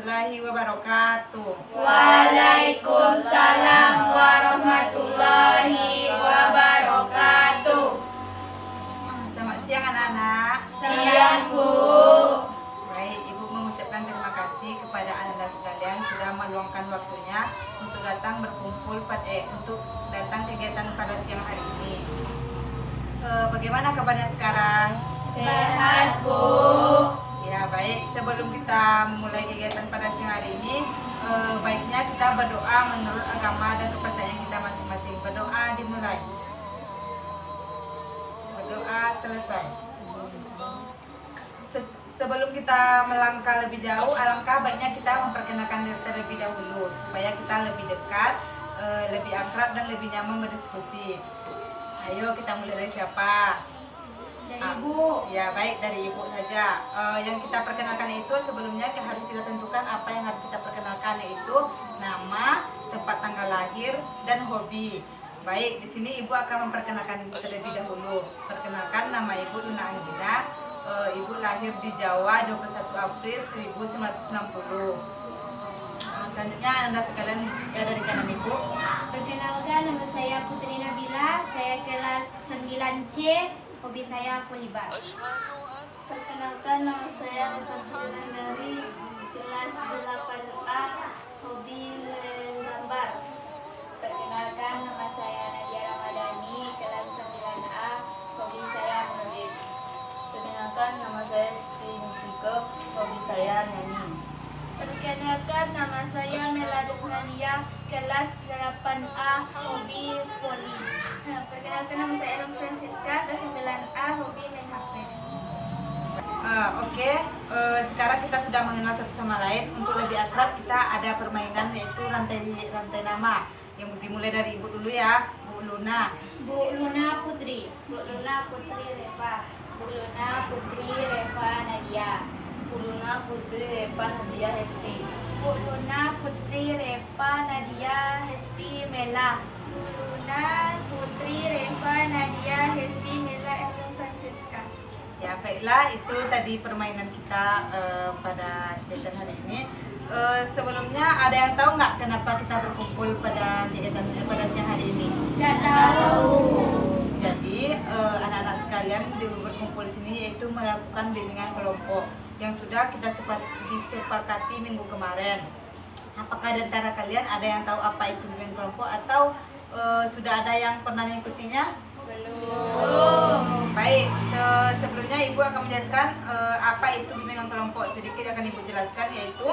warahmatullahi wabarakatuh. Waalaikumsalam warahmatullahi wabarakatuh. Selamat siang anak-anak. Siang, Bu. Baik, Ibu mengucapkan terima kasih kepada anak-anak sekalian sudah meluangkan waktunya untuk datang berkumpul untuk datang kegiatan pada siang hari ini. Bagaimana kabarnya sekarang? Sehat, Bu. Ya baik, sebelum kita memulai kegiatan pada siang hari ini, baiknya kita berdoa menurut agama dan kepercayaan kita masing-masing. Berdoa dimulai. Berdoa selesai. Sebelum kita melangkah lebih jauh, alangkah baiknya kita memperkenalkan diri terlebih dahulu supaya kita lebih dekat, lebih akrab dan lebih nyaman berdiskusi. Ayo kita mulai dari siapa? Dari Ibu. Ya baik, dari Ibu saja. Yang kita perkenalkan itu sebelumnya harus kita tentukan apa yang harus kita perkenalkan, yaitu nama, tempat tanggal lahir, dan hobi. Baik, di sini Ibu akan memperkenalkan terlebih dahulu. Perkenalkan, nama Ibu Luna Anggina. Ibu lahir di Jawa 21 April 1990. Selanjutnya Anda sekalian dari kanan Ibu. Perkenalkan, nama saya Putri Nabila. Saya kelas 9C. Hobi saya volleyball. Perkenalkan, nama saya Natasha dari kelas 8A. Hobi menggambar. Perkenalkan, nama saya Nadia Ramadhani, kelas 9A. Hobi saya menulis. Perkenalkan, nama saya Siti Nijiko. Hobi saya nyanyi. Perkenalkan, nama saya Melades Nadia, kelas 8A. Hobi voli. Perkenalkan, nama saya Elon Francisca, kelas 9A. Hobi main HP. Oke, sekarang kita sudah mengenal satu sama lain. Untuk lebih akrab kita ada permainan yaitu rantai nama yang dimulai dari Ibu dulu ya, Bu Luna. Bu Luna Putri. Bu Luna Putri Reva. Bu Luna Putri Reva Nadia. Bu Luna Putri Reva Nadia Hesti. Bu Luna Putri Reva Nadia Hesti Mela. Bu Luna Putri Reva Nadia Hesti Mela Elon Francisca. Ya baiklah, itu tadi permainan kita pada kegiatan hari ini. Sebelumnya ada yang tahu nggak kenapa kita berkumpul pada kegiatan pada siang hari ini? Nggak tahu. Jadi anak-anak sekalian berkumpul di sini yaitu melakukan bimbingan kelompok yang sudah kita disepakati minggu kemarin. Apakah di antara kalian ada yang tahu apa itu bimbingan kelompok atau sudah ada yang pernah mengikutinya? Belum. Baik, sebelumnya Ibu akan menjelaskan apa itu bimbingan kelompok. Sedikit akan Ibu jelaskan, yaitu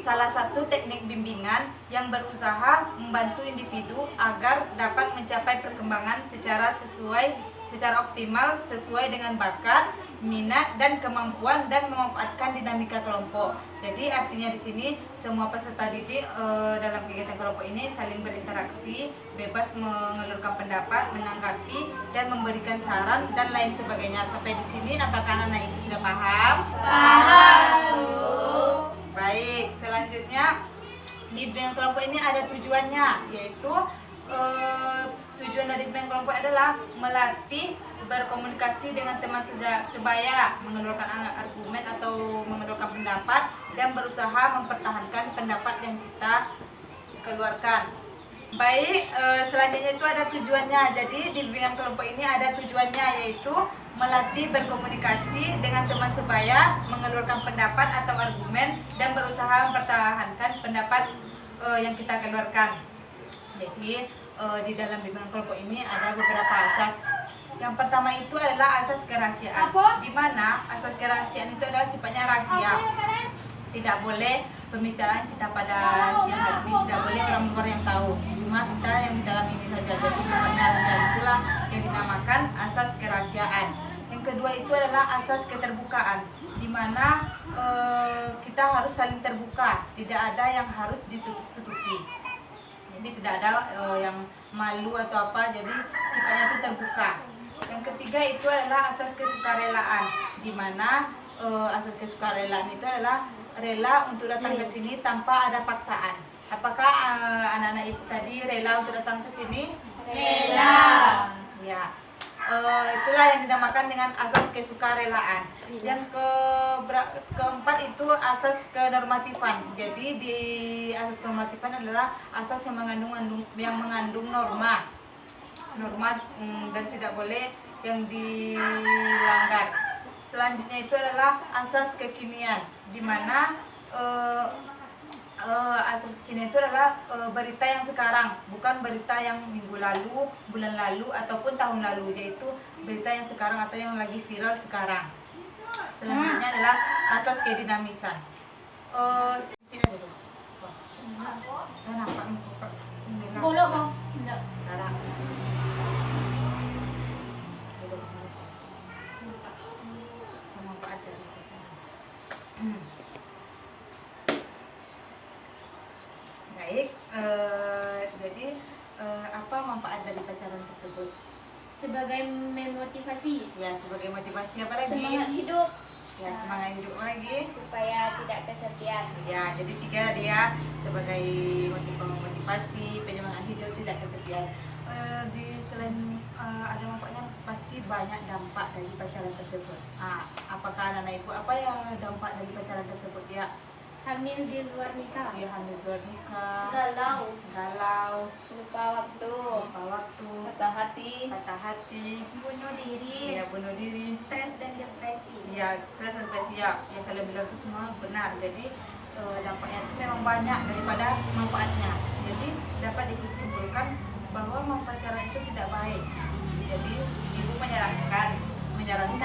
salah satu teknik bimbingan yang berusaha membantu individu agar dapat mencapai perkembangan secara optimal sesuai dengan bakat, minat dan kemampuan dan memanfaatkan dinamika kelompok. Jadi artinya di sini semua peserta didik dalam kegiatan kelompok ini saling berinteraksi, bebas mengeluarkan pendapat, menanggapi dan memberikan saran dan lain sebagainya. Sampai di sini apakah anak Ibu sudah paham? Paham. Baik, selanjutnya di bimbingan kelompok ini ada tujuannya, yaitu tujuan dari bimbingan kelompok adalah melatih berkomunikasi dengan teman sebaya, mengeluarkan argumen atau mengeluarkan pendapat dan berusaha mempertahankan pendapat yang kita keluarkan. Baik, selanjutnya itu ada tujuannya. Jadi di bimbingan kelompok ini ada tujuannya, yaitu melatih berkomunikasi dengan teman sebaya, mengeluarkan pendapat atau argumen dan berusaha mempertahankan pendapat yang kita keluarkan. Jadi di dalam bimbingan kelompok ini ada beberapa asas. Yang pertama itu adalah asas kerahasiaan. Di mana asas kerahasiaan itu adalah sifatnya rahasia. Tidak boleh pembicaraan kita pada siang hari ini, tidak boleh orang luar yang tahu. Cuma kita yang di dalam ini saja. Jadi sifatnya rahasia itulah yang dinamakan asas kerahasiaan. Yang kedua itu adalah asas keterbukaan, di mana kita harus saling terbuka, tidak ada yang harus ditutup-tutupi. Jadi tidak ada yang malu atau apa, jadi sifatnya itu terbuka. Yang ketiga itu adalah asas kesukarelaan, di mana asas kesukarelaan itu adalah rela untuk datang ke sini tanpa ada paksaan. Apakah anak-anak Ibu tadi rela untuk datang ke sini? Rela. Ya. Itulah yang dinamakan dinamakan dengan asas kesukarelaan. Yang keempat itu asas kenormatifan. Jadi di asas kenormatifan adalah asas yang mengandung norma dan tidak boleh yang dilanggar. Selanjutnya itu adalah asas kekinian, di mana asas kekinian itu adalah berita yang sekarang, bukan berita yang minggu lalu, bulan lalu, ataupun tahun lalu, yaitu berita yang sekarang atau yang lagi viral sekarang. Selanjutnya adalah asas kedinamisan. Sini dulu. Kenapa? Bolok bang. Enggak. Baik, jadi apa manfaat dari pacaran tersebut? Sebagai memotivasi. Ya, sebagai motivasi apa lagi? Semangat hidup. Ya, semangat hidup lagi. Supaya tidak kesepian. Ya, jadi 3 dia sebagai motivasi, penyemangat hidup, tidak kesepian. Selain ada manfaatnya, pasti banyak dampak dari pacaran tersebut. Apakah anak-anak ibu apa yang dampak dari pacaran tersebut ya? Hamil di luar nikah. Ya, hamil luar nikah, Galau. Lupa waktu. Patah hati. Bunuh diri. Ya, bunuh diri. Stres dan depresi. Ya, stres dan depresi ya. Yang kalian bilang itu semua benar. Jadi dampaknya itu memang banyak daripada manfaatnya. Jadi dapat disimpulkan bahwa pacaran itu tidak baik. Jadi ibu menyarankan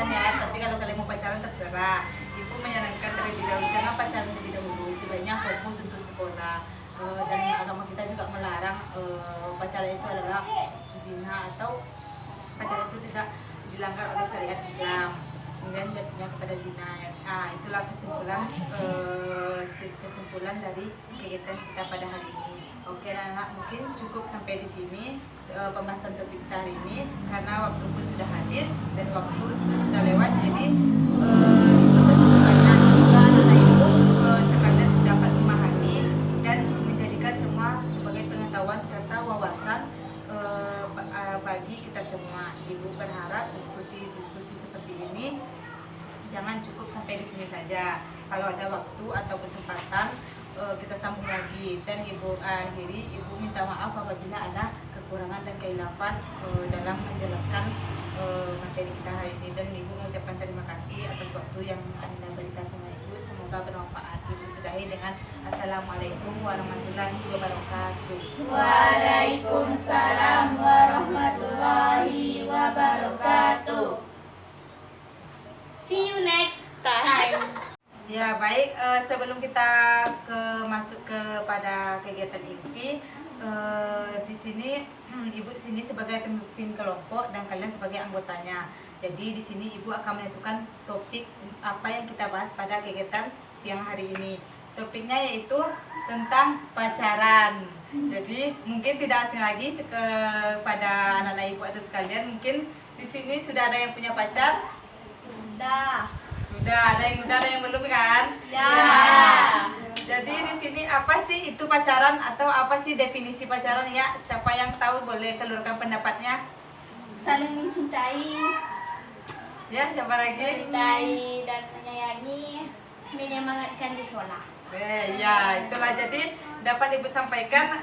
ya, tapi kalau kalian mau pacaran terserah. Ibu menyarankan terlebih dahulu jangan pacaran terlebih dahulu, sebaiknya fokus untuk sekolah. Dan agama kita juga melarang pacaran itu adalah zina atau pacaran itu tidak dilanggar oleh syariat Islam, kemudian jatuhnya kepada zina. Itulah kesimpulan dari kegiatan kita pada hari ini. Oke anak-anak, mungkin cukup sampai di sini pembahasan topik kita hari ini, karena waktu pun sudah habis dan waktu pun sudah lewat. Jadi itu kesimpulannya. Semoga anak-anak ibu sekalian sudah dapat memahami dan menjadikan semua sebagai pengetahuan serta wawasan bagi kita semua. Ibu berharap diskusi seperti ini jangan cukup sampai di sini saja. Kalau ada waktu atau kesempatan kita sambung lagi, dan ibu minta maaf apabila ada kekurangan dan kekhilafan dalam menjelaskan materi kita hari ini, dan ibu mengucapkan terima kasih atas waktu yang anda berikan sama ibu. Semoga bermanfaat. Ibu sudahi dengan Assalamualaikum warahmatullahi wabarakatuh. Waalaikumsalam warahmatullahi wabarakatuh. See you next time. Ya baik, sebelum kita masuk kepada kegiatan inti, di sini ibu di sini sebagai pemimpin kelompok dan kalian sebagai anggotanya. Jadi di sini ibu akan menentukan topik apa yang kita bahas pada kegiatan siang hari ini. Topiknya yaitu tentang pacaran. Jadi mungkin tidak asing lagi kepada anak-anak ibu atau sekalian. Mungkin di sini sudah ada yang punya pacar? Sudah, ada yang belum kan? Ya. Jadi di sini apa sih itu pacaran atau apa sih definisi pacaran ya? Siapa yang tahu boleh keluarkan pendapatnya? Saling mencintai. Ya, siapa lagi? Mencintai dan menyayangi, menyemangatkan di sekolah. Ya, itulah jadi dapat ibu sampaikan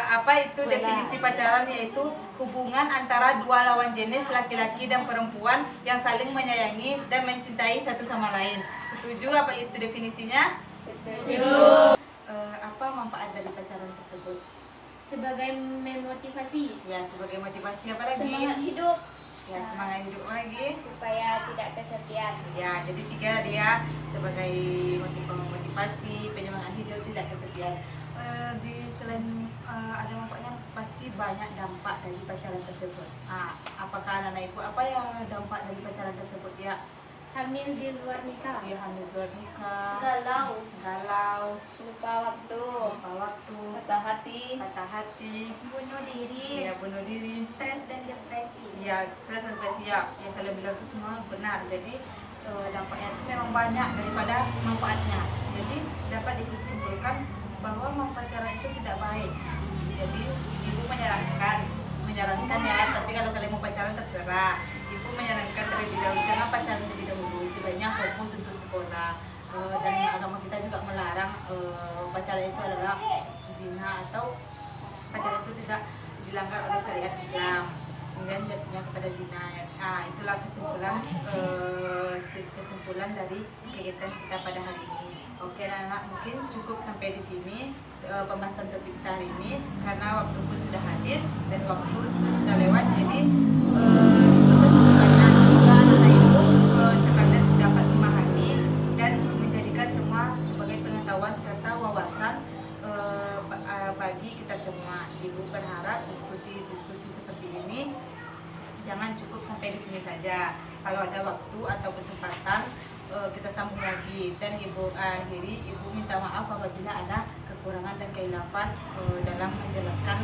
apa itu definisi pacaran, yaitu hubungan antara dua lawan jenis laki-laki dan perempuan yang saling menyayangi dan mencintai satu sama lain. Setuju apa itu definisinya? Setuju. Apa manfaat dari pacaran tersebut? Sebagai memotivasi. Ya, sebagai motivasi apa lagi? Semangat hidup. Ya, semangat hidup lagi. Supaya tidak kesepian. Ya, jadi 3 dia sebagai motivasi, penyemangat hidup, tidak kesepian. Selain ada manfaatnya, pasti banyak dampak dari pacaran tersebut. Apakah anak-anak ibu apa yang dampak dari pacaran tersebut ya? Hamil di luar nikah. Ya, hamil luar nikah, Galau. Lupa waktu. Patah hati. Bunuh diri. Ya, bunuh diri. Stres dan depresi. Ya, stres dan depresi ya. Yang kalian bilang itu semua benar. Jadi dampaknya itu memang banyak daripada manfaatnya. Jadi dapat disimpulkan bahwa pacaran itu tidak baik. Jadi ibu menyarankan ya, tapi kalau kalian mau pacaran terserah. Ibu menyarankan terlebih pacaran itu adalah zina atau pacaran itu tidak dilanggar oleh syariat Islam, kemudian jatuhnya kepada zina. Nah, itulah kesimpulan dari kegiatan kita pada hari ini. Oke anak-anak, mungkin cukup sampai di sini pembahasan topik kita hari ini, karena waktu pun sudah habis dan waktu pun sudah lewat. Jadi itu kesimpulannya. Semoga anak-anak ibu sekalian sudah dapat memahami dan menjadikan semua sebagai pengetahuan serta wawasan bagi kita semua. Ibu berharap diskusi seperti ini jangan cukup sampai di sini saja. Kalau ada waktu atau kesempatan kita sambung lagi, dan ibu minta maaf apabila ada kekurangan dan kekhilafan dalam menjelaskan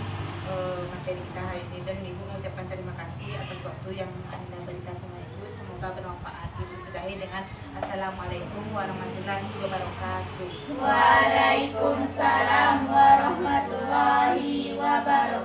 materi kita hari ini, dan ibu mengucapkan terima kasih atas waktu yang anda berikan sama ibu. Semoga bermanfaat. Ibu sudahi dengan Assalamualaikum warahmatullahi wabarakatuh. Waalaikumsalam warahmatullahi wabarakatuh.